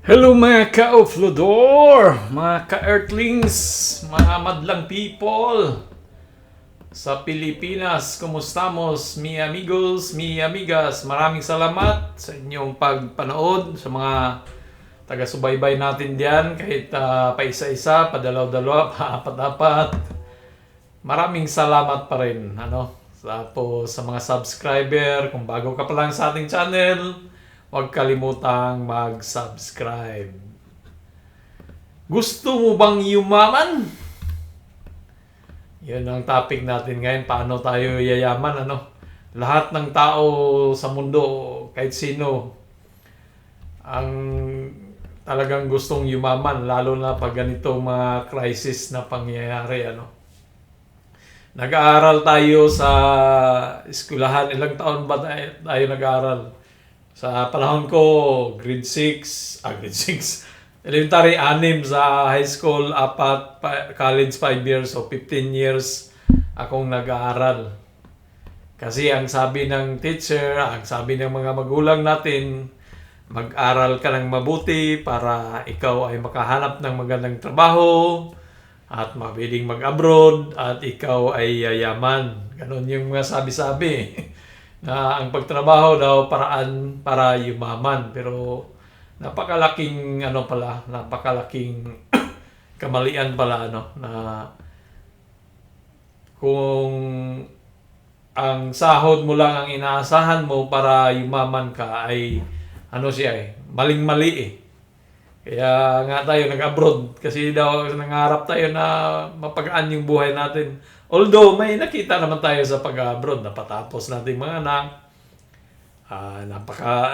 Hello mga ka-offloador, mga ka-earthlings, mga madlang people sa Pilipinas. Kumustamos, mi amigos, mi amigas. Maraming salamat sa inyong pagpanood, sa mga taga-subaybay natin diyan, kahit pa-isa-isa, padalaw-dalawa, pa-apat-apat. Maraming salamat pa rin. Tapos sa mga subscriber, kung bago ka pa lang sa ating channel, huwag kalimutang mag-subscribe. Gusto mo bang yumaman? Yan ang topic natin ngayon. Paano tayo yayaman, Lahat ng tao sa mundo, kahit sino, ang talagang gustong yumaman, lalo na pag ganito mga crisis na pangyayari, Nag-aaral tayo sa eskwelahan. Ilang taon ba tayo nag-aaral? Sa panahon ko, grade 6, elementary 6, sa high school 4, college 5 years, so 15 years akong nag-aaral. Kasi ang sabi ng teacher, ang sabi ng mga magulang natin, mag-aral ka ng mabuti para ikaw ay makahanap ng magandang trabaho at mabiling mag-abroad at ikaw ay yayaman. Ganon yung mga sabi-sabi. Na ang pagtrabaho daw paraan para yumaman, pero napakalaking napakalaking kamalian pala, na kung ang sahod mo lang ang inaasahan mo para yumaman ka ay maling-mali eh. Kaya nga tayo nag-abroad kasi daw nangarap tayo na mapagaan yung buhay natin. Although may nakita naman tayo sa pag-abroad, napatapos natin mga anak,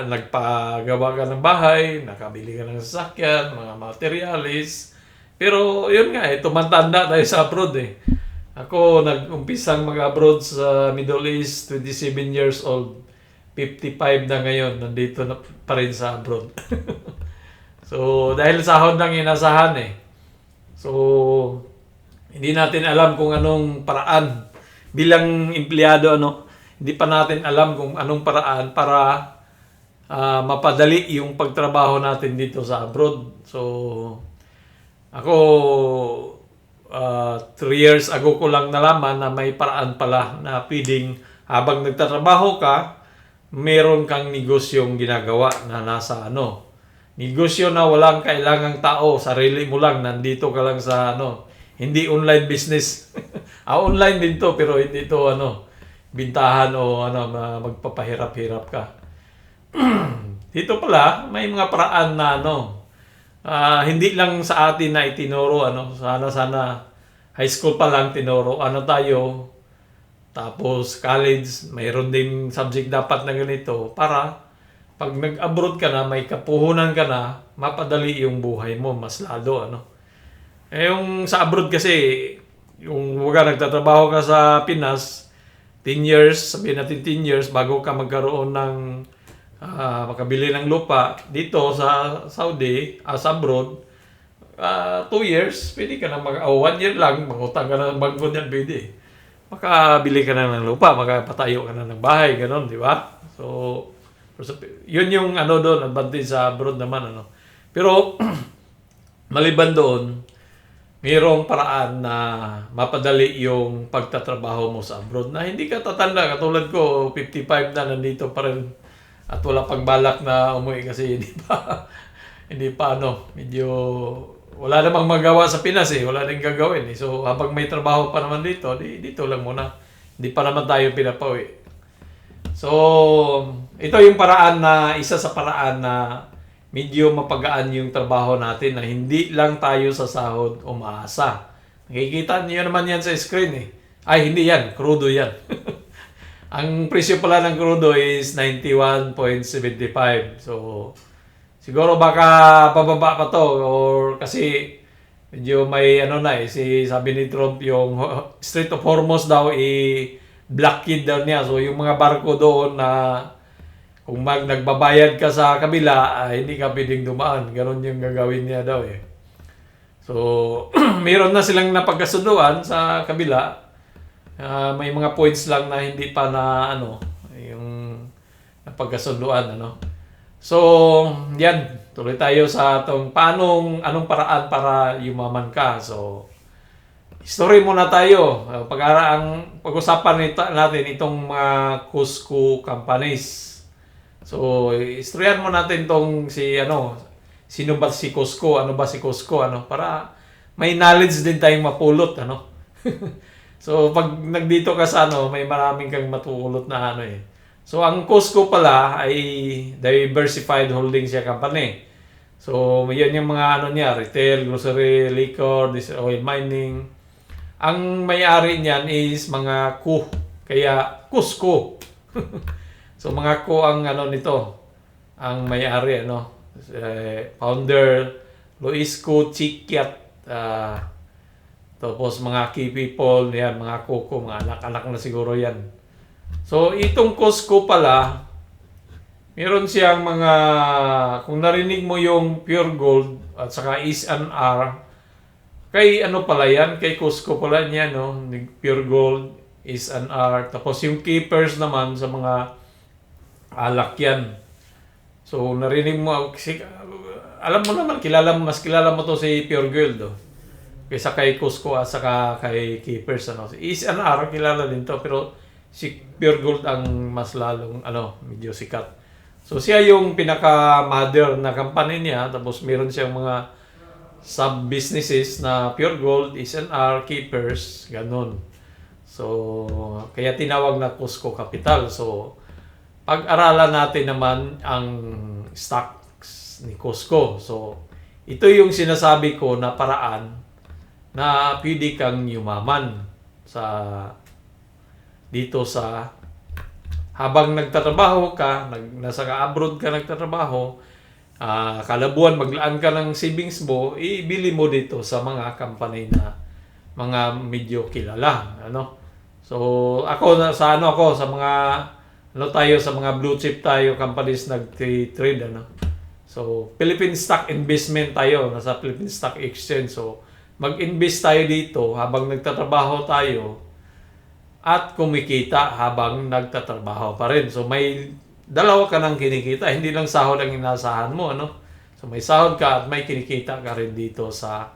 nagpagawa ka ng bahay, nakabili ka ng sasakyan, mga materialis. Pero yun nga tumantanda tayo sa abroad eh. Ako nag-umpisang mag-abroad sa Middle East, 27 years old. 55 na ngayon, nandito na pa rin sa abroad. So, dahil sahod lang inasahan eh. So, hindi natin alam kung anong paraan bilang empleyado, hindi pa natin alam kung anong paraan para mapadali yung pagtrabaho natin dito sa abroad. So, ako 3 years ago ko lang nalaman na may paraan pala na pwedeng habang nagtatrabaho ka, meron kang negosyong ginagawa na nasa negosyo na walang kailangang tao, sarili mo lang, nandito ka lang sa hindi online business. Online din to, pero hindi to bintahan o magpapahirap-hirap ka. Dito pala, may mga paraan na hindi lang sa atin na itinuro, sana high school pa lang tinuro, tayo, tapos college, mayroon ding subject dapat na ganito para pag nag-abroad ka na, may kapuhunan ka na, mapadali yung buhay mo, mas lalo, yung sa abroad kasi, yung nagtatrabaho ka sa Pinas, 10 years, sabihin natin 10 years, bago ka magkaroon ng, makabili ng lupa, dito sa Saudi, sa abroad, 2 years, pwede ka na 1 year lang, mangutang ka na ng bangko niyan, pwede. Makabili ka na ng lupa, makapatayo ka na ng bahay, gano'n, di ba? So, yun yung doon, advantage sa abroad naman, Pero, maliban doon, mayroong paraan na mapadali yung pagtatrabaho mo sa abroad na hindi ka tatanda. Katulad ko, 55 na, nandito pa rin at wala pang balak na umuwi kasi hindi pa medyo wala namang magawa sa Pinas eh, wala nang gagawin eh. So, habang may trabaho pa naman dito, dito lang muna. Hindi pa naman tayo pinapauwi. So, ito yung paraan na, isa sa paraan na medyo mapagaan yung trabaho natin na hindi lang tayo sa sahod umaasa. Nakikita niyo naman yan sa screen eh. Ay, hindi yan. Crudo yan. Ang presyo pala ng crudo is 91.75. So, siguro baka pababa pa to or kasi medyo may sabi ni Trump yung Strait of Hormuz daw blockade daw niya. So, yung mga barko doon na kung nagbabayad ka sa kabila, hindi ka pwedeng dumaan. Ganon yung gagawin niya daw eh. So, mayroon na silang napagkasunduan sa kabila. May mga points lang na hindi pa na yung napagkasunduan, So, yan. Tuloy tayo sa anong paraan para yumaman ka. So, history muna tayo. Pag-usapan natin itong mga Cusco companies. So, istoryahan mo natin sino ba si Cusco, ano ba si Cusco, para may knowledge din tayong mapulot, So, pag nagdito ka sa may maraming kang matulot na So, ang Cusco pala ay Diversified Holdings siya company. So, yan yung mga niya, retail, grocery, liquor, oil mining. Ang may-ari niyan is mga kaya Cusco. So, mga ang nito, ang may-ari, founder, Luis Cu Chiquiat, tapos mga key people, yan, mga kuko, mga anak-anak na siguro yan. So, itong Cusco pala, meron siyang kung narinig mo yung Pure Gold at saka S&R, kay pala yan, kay Cusco pala niya, Pure Gold, S&R, tapos yung keepers naman sa mga alak yan. So, narinig mo, alam mo naman, mas kilala mo to si Pure Gold, kaysa kay Cusco at saka kay Keepers, Si S&R, kilala din to, pero si Pure Gold ang mas lalong, medyo sikat. So, siya yung pinaka-mother na company niya, tapos meron siyang mga sub-businesses na Pure Gold, S&R, Keepers, ganun. So, kaya tinawag na Cusco Capital. So, pag-aralan natin naman ang stocks ni Cusco. So, ito yung sinasabi ko na paraan na pwede kang yumaman dito sa habang nagtatrabaho ka, nasa abroad ka nagtatrabaho, kada buwan maglaan ka ng savings mo, ibili mo dito sa mga company na mga medyo kilala, So, sa mga tayo sa mga blue chip tayo companies nag-trade, So, Philippine Stock Investment tayo, nasa Philippine Stock Exchange. So, mag-invest tayo dito habang nagtatrabaho tayo at kumikita habang nagtatrabaho pa rin. So, may dalawa ka nang kinikita, hindi lang sahod ang inasahan mo, So, may sahod ka at may kinikita ka rin dito sa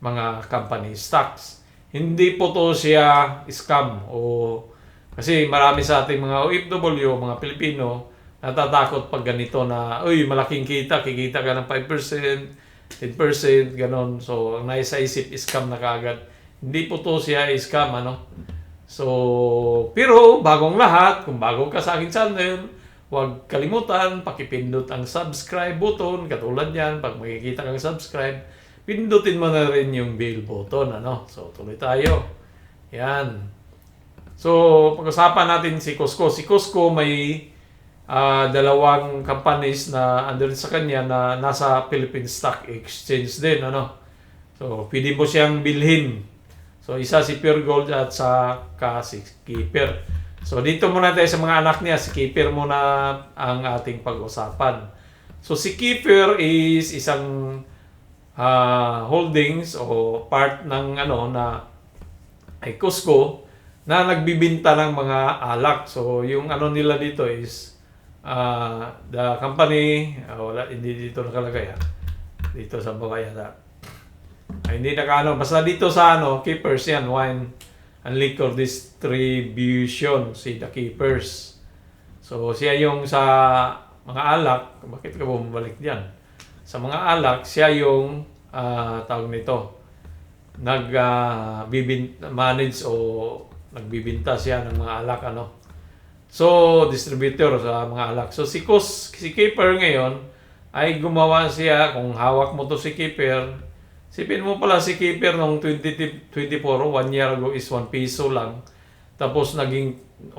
mga company stocks. Hindi po to siya scam kasi marami sa ating mga OFW, mga Pilipino, natatakot pag ganito na, malaking kikita ka ng 5%, 10%, ganon. So, ang nasa isip, scam na kaagad. Hindi po to siya scam, So, pero bagong lahat, kung bago ka sa aking channel, huwag kalimutan, pakipindot ang subscribe button, katulad yan, pag makikita kang subscribe, pindutin mo na rin yung bell button, So, tuloy tayo. Yan. So, pag-usapan natin si Cusco. Si Cusco may dalawang companies na andun sa kanya na nasa Philippine Stock Exchange din, So, pwede mo siyang bilhin. So, isa si Pure Gold at si Keeper. So, dito muna tayo sa mga anak niya. Si Keeper muna ang ating pag-usapan. So, si Keeper is isang holdings o part ng ay Cusco na nagbibinta ng mga alak. So, yung nila dito is the company, hindi dito nakalagay dito sa baba yata. Hindi basta dito sa Keepers yan, Wine and Liquor Distribution, si the Keepers. So, siya yung sa mga alak, bakit ka bumalik diyan? Sa mga alak, siya yung tawag nito, manage o nagbibinta siya ng mga alak, So, distributor sa mga alak. So, si Keeper ngayon ay gumawa siya, kung hawak mo to si Keeper, sipin mo pala si Keeper noong 2024, 1 year ago is 1 piso lang. Tapos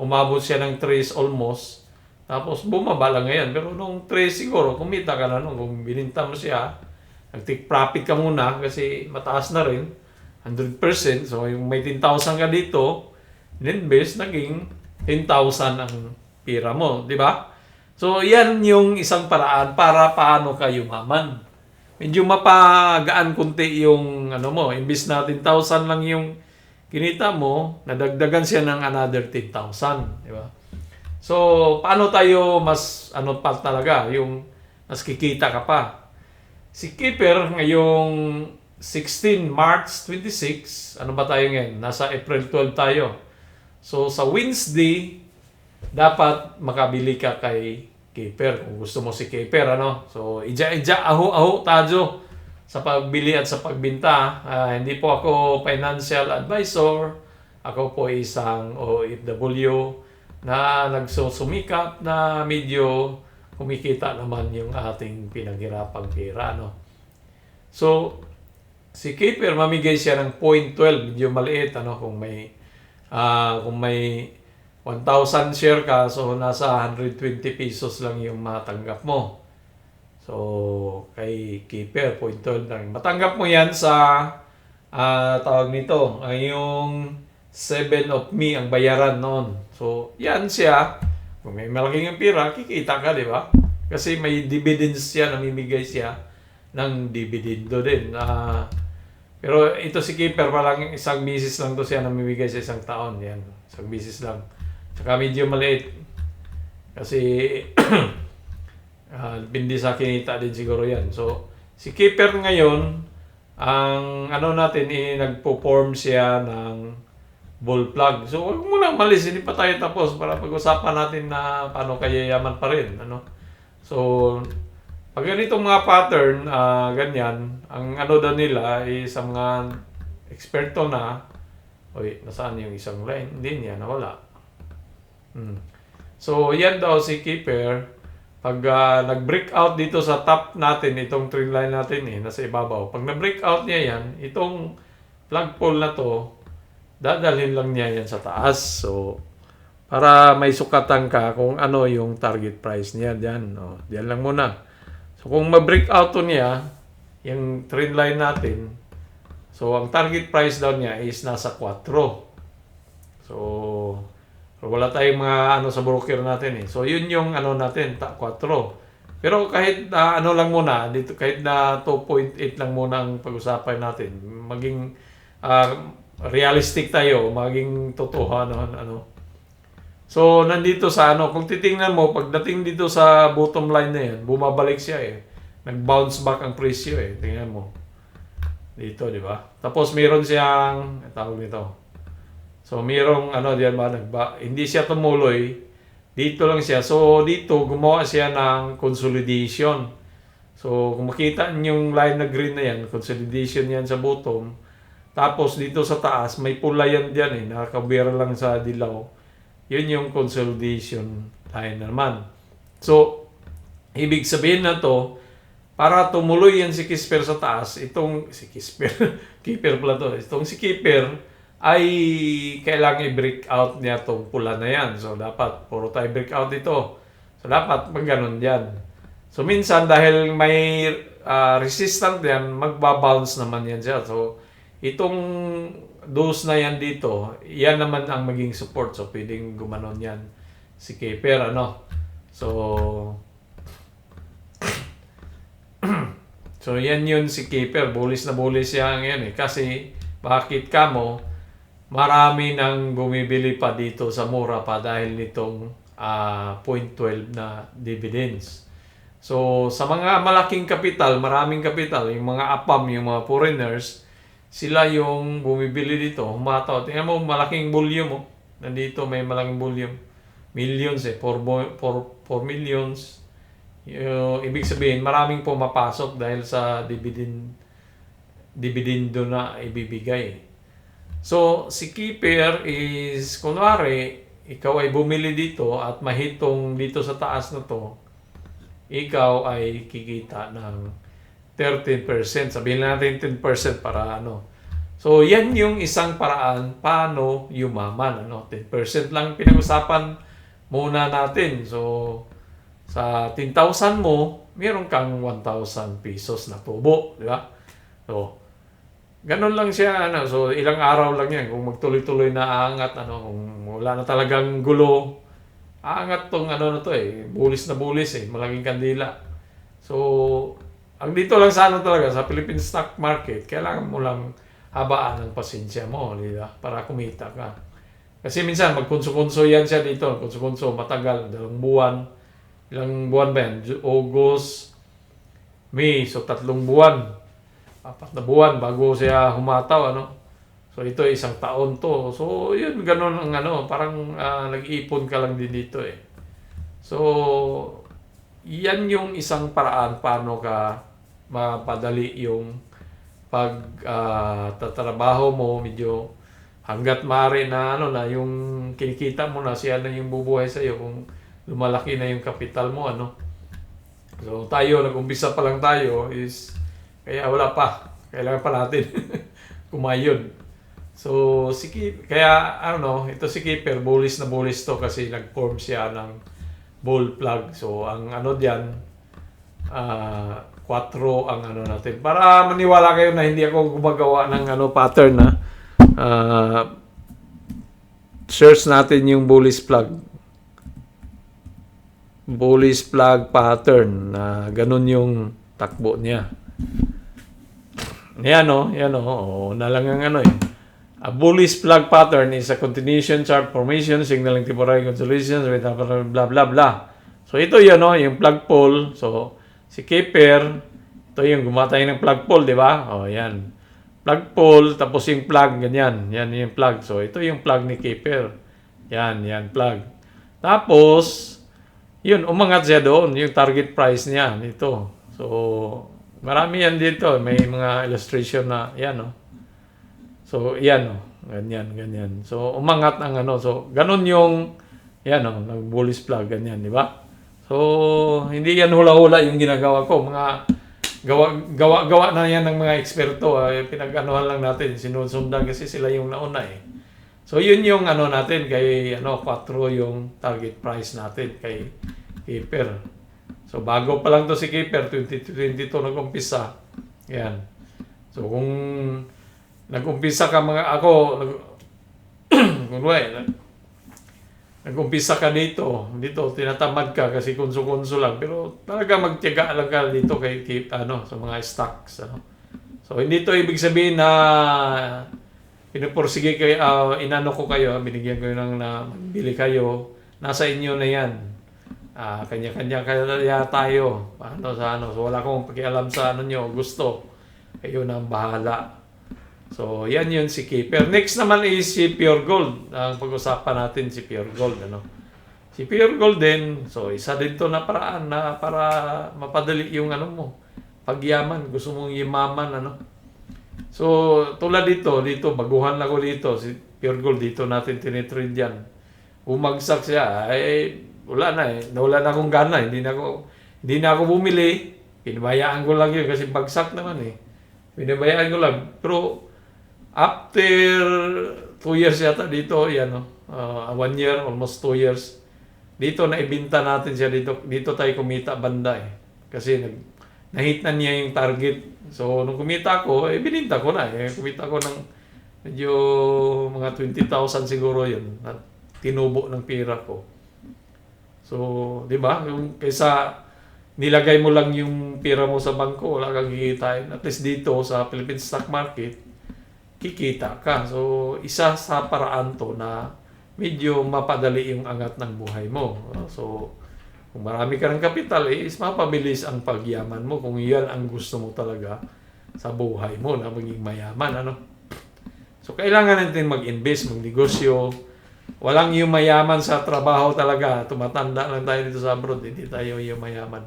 umabot siya ng 3 almost. Tapos bumaba lang ngayon. Pero noong 3 siguro, kumita ka na kung bininta mo siya. Nag-take profit ka muna kasi mataas na rin. 100%. So, yung may 10,000 ka dito, in-invest, naging 10,000 ang pira mo. Di ba? So, yan yung isang paraan para paano ka yumaman. Medyo mapagaan kunti yung imbis na 10,000 lang yung kinita mo, nadagdagan siya ng another 10,000. Di ba? So, paano tayo mas ano pa talaga, yung mas kikita ka pa? Si Keeper ngayong 16 March 26, ano ba tayo ngayon? Nasa April 12 tayo. So, sa Wednesday, dapat makabili ka kay Keeper kung gusto mo si Keeper, ano? So, ija-ija, aho-aho, tajo sa pagbili at sa pagbinta. Hindi po ako financial advisor. Ako po isang OFW na nagsusumikap na medyo kumikita naman yung ating pinaghirapang pera, no? So, si Keeper, mamigay siya ng 0.12, medyo maliit, ano, kung may 1,000 share ka, so nasa 120 pesos lang yung matanggap mo. So, kay Keeper, 0.12 lang. Matanggap mo yan sa, tawag nito, yung 7 of me ang bayaran noon. So, yan siya. Kung may malaking ang pira, kikita ka, di ba? Kasi may dividends siya, namimigay siya ng dividendo din. Pero ito si Keeper, parang isang bisis lang to siya namimigay sa isang taon. Yan, isang bisis lang. Tsaka medyo maliit. Kasi, depende sa kinita din siguro yan. So, si Keeper ngayon, ang ano natin, nagpo-form siya ng ball plug. So, huwag mo nang malis, hindi pa tayo tapos para pag-usapan natin na paano kayayaman pa rin. Ano? So, pag ganitong mga pattern, ganyan, ang ano daw nila ay sa mga eksperto na, nasaan yung isang line? Hindi niya, nawala. So, yan daw si Keeper. Pag nag-breakout dito sa top natin, itong trend line natin nasa ibabaw. Pag na-breakout niya yan, itong plug pull na to, dadalhin lang niya yan sa taas. So, para may sukatan ka kung ano yung target price niya dyan. Diyan lang muna. So, kung ma-breakout to niya, yung trend line natin, so, ang target price daw niya is nasa 4. So, wala tayong mga ano sa broker natin . So, yun yung ano natin, 4. Pero kahit ano lang muna, dito, kahit na 2.8 lang muna ang pag-usapan natin, maging realistic tayo, maging totohanan, ano. So, nandito sa ano, kung titingnan mo, pagdating dito sa bottom line na yan, bumabalik siya . Nag-bounce back ang presyo . Tingnan mo. Dito, di ba? Tapos, meron siyang, tawag nito. So, merong, ano, diyan ba, hindi siya tumuloy. Dito lang siya. So, dito, gumawa siya ng consolidation. So, kung makita niyo yung line na green na yan, consolidation yan sa bottom. Tapos, dito sa taas, may pula yan dyan . Nakakabira lang sa dilaw. Yun yung consolidation line naman. So, ibig sabihin na to, para tumuloy yan si Keeper sa taas, itong, si Keeper, Keeper pala to, itong si Keeper, ay kailangan i-break out niya itong pula na yan. So, dapat, puro tayo break out ito. So, dapat magganon yan. So, minsan, dahil may resistant yan, magbabounce naman yan siya. So, itong dose na yan dito, yan naman ang maging support. So, pwedeng gumanon yan si Keeper, ano. So, so yan yun si Keeper. Bullish na bullish siya ngayon . Kasi, bakit ka mo, marami nang bumibili pa dito sa mura pa dahil nitong 0.12 na dividends. So, sa mga malaking kapital, maraming kapital, yung mga APAM, yung mga foreigners, sila yung bumibili dito, humataw. Tingnan mo, malaking volume . Nandito may malaking volume. Millions . 4 millions. Ibig sabihin, maraming pumapasok dahil sa dividendo na ibibigay. So, si Keeper is, kunwari, ikaw ay bumili dito at mahitong dito sa taas na to, ikaw ay kikita ng 13%. Sabihin natin 10% para ano. So, yan yung isang paraan paano yumaman. 10% lang pinag-usapan muna natin. So, sa 10,000 mo, meron kang 1,000 pesos na tubo. Di ba? So, ganun lang siya. So, ilang araw lang yan. Kung magtuloy-tuloy na aangat, kung wala na talagang gulo, aangat tong na to . Bulis na bulis . Malaking kandila. So, ang dito lang sa talaga, sa Philippine stock market, kailangan mo lang habaan ng pasensya mo, di ba? Para kumita ka. Kasi minsan magkunso-kunso yan siya dito, kunso-kunso matagal, 2 buwan. Ilang buwan ba yan? August, May, so 3 buwan. 4 na buwan bago siya humataw, ano. So ito 1 taon to. So yun, ganun ang ano, parang nag-iipon ka lang din dito eh. So yan yung isang paraan paano ka mapadali yung tatrabaho mo, medyo hanggat maaari na ano na yung kinikita mo na siya na yung bubuhay sa iyo kung lumalaki na yung kapital mo, ano. So tayo nag-umpisa pa lang tayo is kaya wala pa, kailangan pa natin kumayod. So kaya ano, ito si Keeper bullish na bullish to kasi nag-form siya ng bull plug. So ang ano diyan 4 ang ano natin. Para maniwala kayo na hindi ako gumagawa ng ano pattern na search natin yung bullish plug. Bullish plug pattern na ganun yung takbo niya. Yan na lang ang ano eh. A bullish plug pattern is a continuation chart formation signaling temporary consolidations with blah blah blah. So ito yun, no, yung plug pole. So si Keeper, ito yung gumatay ng plug pole, di ba? O yan. Plug pole, tapos yung plug, ganyan. Yan yung plug. So ito yung plug ni Keeper. Yan plug. Tapos, yun, umangat siya doon, yung target price niya dito. So, marami yan dito. May mga illustration na, yan, no. So, yan, no. Ganyan. So, umangat ang ano. So, ganun yung, yan, no, nag-bullish plug, ganyan, di ba? So, hindi yan hula-hula yung ginagawa ko. Mga gawa na yan ng mga eksperto. Pinag-anuhan lang natin. Sinusundan kasi sila yung nauna eh. So, yun yung ano natin kay 4 yung target price natin kay Keeper. So, bago pa lang to si Keeper, 2022 nag-umpisa. Yan. So, kung nag-umpisa ka nag-umpisa ka dito, tinatamad ka kasi kunso-kunso lang. Pero talaga magtiyaga lang ka dito kay sa mga stocks. Ano? So, hindi to ibig sabihin na pinupursige kayo, inano ko kayo, binigyan ko ng na bili kayo, nasa inyo na yan. Kanya-kanya kaya tayo. So, wala akong pakialam sa ano nyo, gusto. Kayo na ang bahala. So, yan yun si Keeper. Next naman is si Pure Gold. Ang pag-usapan natin si Pure Gold. Ano? Si Pure Gold din, so isa din to na paraan na para mapadali yung ano mo, pagyaman. Gusto mong yumaman, ano? So, tulad dito, baguhan ako dito, si Pure Gold, dito natin tinitrade yan. Umagsak siya, wala na eh. Nawala na akong gana, hindi na ako bumili. Pinabayaan ko lang yun kasi bagsak naman eh. Pinabayaan ko lang. Pero, after 2 years yata dito, 1 year, almost 2 years, dito naibinta natin siya dito tayo kumita banda eh. Kasi nahit na niya yung target. So, nung kumita ko, bininta ko na eh. Kumita ko ng medyo mga 20,000 siguro yun. Na tinubo ng pera ko. So, di ba? Yung kaysa nilagay mo lang yung pera mo sa bangko, wala kang kikitain. At least dito sa Philippine stock market, kikita ka. So, isa sa paraan to na medyo mapadali yung angat ng buhay mo. So, kung marami ka ng kapital, is mapabilis ang pagyaman mo kung yan ang gusto mo talaga sa buhay mo na maging mayaman. Ano? So, kailangan natin mag-invest, magnegosyo. Walang yung mayaman sa trabaho talaga. Tumatanda lang tayo dito sa abroad, hindi tayo yung mayaman.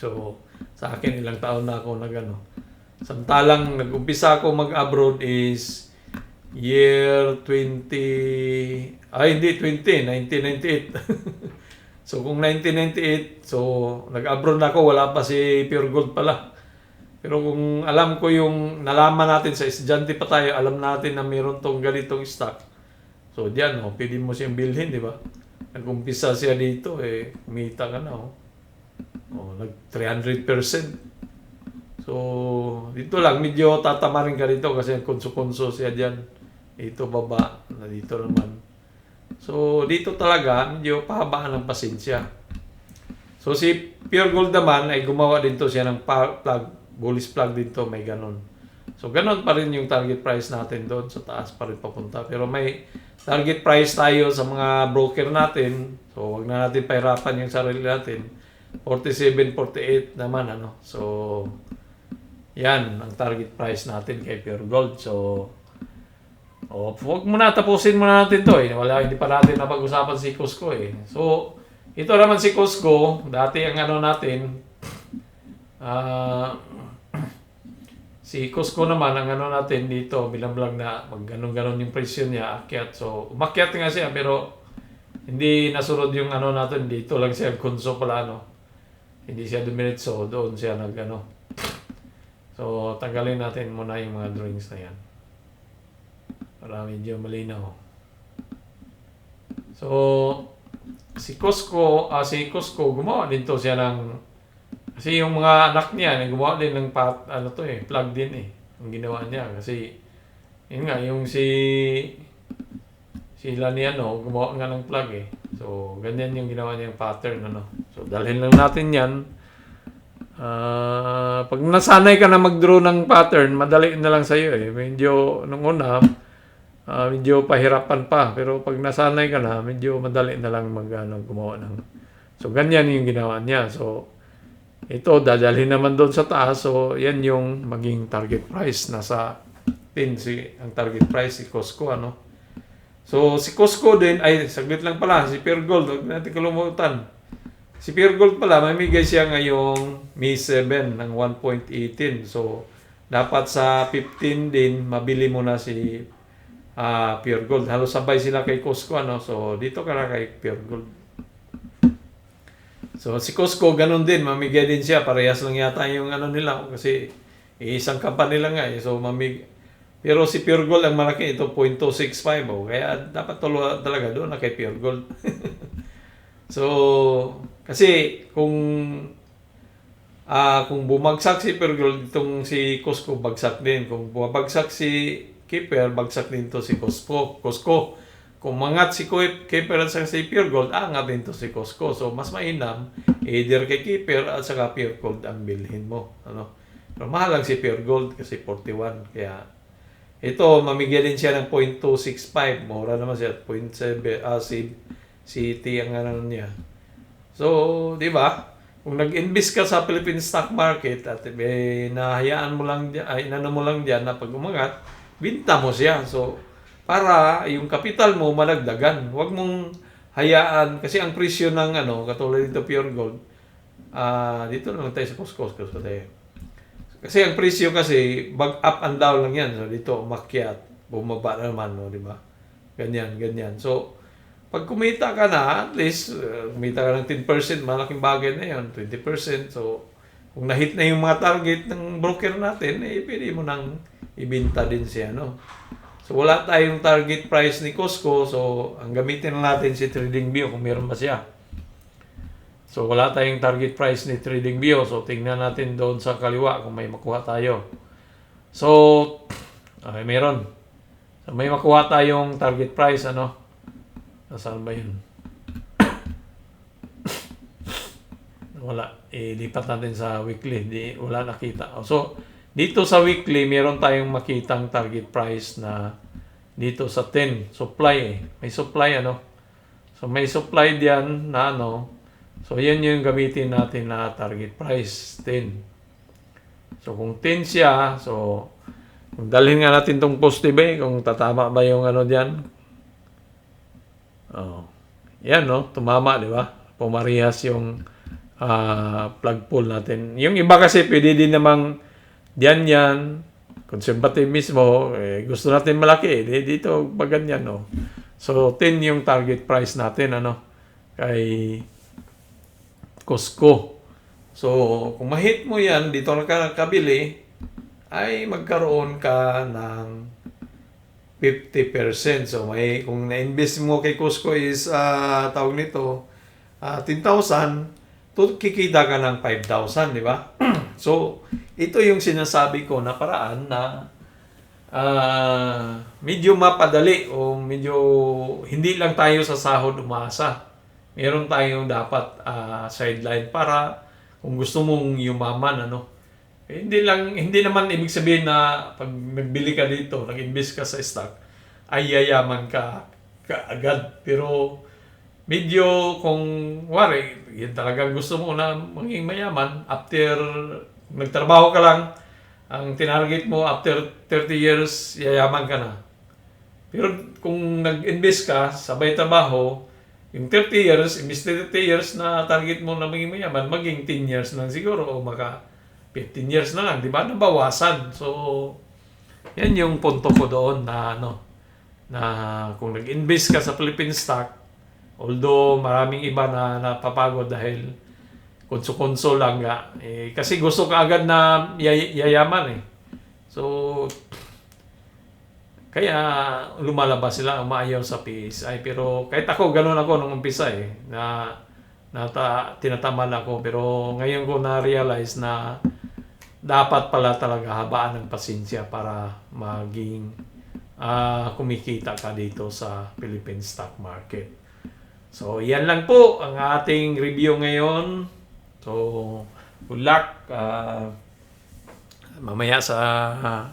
So, sa akin, ilang taon na ako Samantalang nag-umpisa ako mag-abroad is year 1998. So, kung 1998, so, nag-abroad na ako, wala pa si Pure Gold pala. Pero kung alam ko yung nalaman natin sa estudyante pa tayo, alam natin na mayroon tong ganitong stock. So, diyan, pwede mo siyang bilhin, di ba? Nag-umpisa siya dito, kumita ka na, nag 300%. So, dito lang, medyo tatamarin ka dito kasi konso-konso siya diyan. Dito baba, na dito naman. So, dito talaga, medyo pahabaan ng pasensya. So, si Pure Gold naman ay gumawa din to siya ng plug, bullish plug dito, may ganun. So, ganun pa rin yung target price natin doon. Sa taas pa rin papunta. Pero may target price tayo sa mga broker natin. So, wag na natin pahirapan yung sarili natin. 47, 48 naman, ano. So, yan ang target price natin kay Pure Gold. So, wag muna, tapusin muna natin to eh. Hindi pa natin napag-usapan si Cusco eh. So, ito naman si Cusco, dati ang ano natin, si Cusco naman, ang ano natin dito, bilang na mag-ganon-ganon yung presyo niya, akyat. So, umakyat nga siya, pero hindi nasunod yung ano natin, dito lang siya konso pala, no? Hindi siya dumiretso, doon siya nag-ano. So, tanggalin natin muna yung mga drawings na yan. Para medyo malinaw. So, si Cusco gumawa din to siya ng, kasi yung mga anak niya, gumawa din ng plug din eh. Ang ginawa niya. Kasi, yun nga, yung sila ni gumawa nga ng plug eh. So, ganyan yung ginawa niyang pattern, ano. So, dalhin lang natin yan. Pag nasanay ka na mag-draw ng pattern, madali na lang sa'yo eh. Medyo, nung una, medyo pahirapan pa. Pero pag nasanay ka na, medyo madali na lang gumawa ng. So, ganyan yung ginawa niya. So, ito, dadalhin naman doon sa taas. So, yan yung maging target price. Nasa 10 ang target price si Cusco, ano. So, si Cusco din, saglit lang pala, si Pure Gold, huwag natin kalumutan. Si Pure Gold pala, mamigay siya ngayong May 7 ng 1.18. So, dapat sa 15 din, mabili mo na si Pure Gold. Halos sabay sila kay Cusco, ano. So, dito ka na kay Pure Gold. So, si Cusco, ganun din, mamigay din siya. Parehas lang yata yung ano nila. Kasi, isang company lang nga eh. So, pero si Pure Gold ang malaki, ito 0.265. Kaya, dapat talaga doon na kay Pure Gold. So, kasi, kung bumagsak si Pure Gold, itong si Cusco, bagsak din. Kung bumagsak si Keeper, bagsak din to si Cusco. Kung mangat si Keeper at saka si Pure Gold, angat din to si Cusco. So, mas mainam, either kay Keeper at saka Pure Gold ang bilhin mo. Ano? Pero mahal lang si Pure Gold kasi 41. Kaya, ito, mamigay din siya ng 0.265. Mura naman siya, 0.7, si T ang ano niya. So, di ba? Kung nag-invest ka sa Philippine stock market at nahayaan mo lang diyan, inano mo lang diyan na pag umangat, binta mo siya. So, para yung kapital mo malagdagan. Huwag mong hayaan kasi ang presyo ng katulad dito Pure Gold, dito lang tayo sa Cusco tayo. Kasi ang presyo kasi up and down lang yan. So, dito umakyat, bumaba naman, no, di ba? Ganyan. So, pag kumita ka na, at least, kumita ka ng 10%, malaking bagay na yun, 20%. So, kung na-hit na yung mga target ng broker natin, pwede mo nang ibinta din siya, no? So, wala tayong target price ni Cusco. So, ang gamitin natin si TradingView kung meron ba siya. So, wala tayong target price ni TradingView. So, tingnan natin doon sa kaliwa kung may makuha tayo. So, meron. So, may makuha tayong target price, ano? Nasaan ba yun? Wala. Lipat natin sa weekly. Wala nakita. So, dito sa weekly, meron tayong makitang target price na dito sa 10. Supply May supply, ano? So, may supply diyan na So, yan yung gamitin natin na target price, 10. So, kung 10 siya, so, kung dalhin nga natin itong positive kung tatama ba yung diyan. Yan, tumama, di ba? Pumarihas yung plug pull natin. Yung iba kasi, pwede din namang yan, conservative mismo, gusto natin malaki, dito, pag ganyan, So, 10 yung target price natin, kay Cusco. So, kung ma-hit mo yan, dito na ka nakabili, ay magkaroon ka ng 50%. So, kung na-invest mo kay Cusco is, tawag nito, 10,000, kikita ka ng 5,000, di ba? So, ito yung sinasabi ko na paraan na medyo mapadali o medyo hindi lang tayo sa sahod umasa. Meron tayong dapat sideline para kung gusto mong yumaman, Hindi naman ibig sabihin na pag nagbili ka dito, nag-invest ka sa stock, ay yayaman ka kaagad. Pero medyo kung wari, yan talagang gusto mo na maging mayaman, after nagtrabaho ka lang, ang tinarget mo after 30 years, yayaman ka na. Pero kung nag-invest ka, sabay trabaho, yung 30 years, imbis na 30 years na target mo na maging mayaman, maging 10 years lang siguro o maka 15 years na lang, di ba? Nabawasan. So, yan yung punto ko doon na na kung nag-invest ka sa Philippine stock, although maraming iba na napapagod dahil konso-konso lang nga. Kasi gusto ka agad na yayaman eh. So, kaya lumalabas sila, umayaw sa PSI. Pero kahit ako, ganun ako nung umpisa eh. Tinatamal ako. Pero ngayon ko na-realize na dapat pala talaga habaan ng pasensya para maging kumikita ka dito sa Philippine stock market. So, yan lang po ang ating review ngayon. So, good luck. Mamaya sa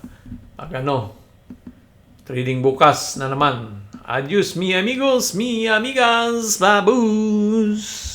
trading bukas na naman. Adios, mi amigos, mi amigas, babus!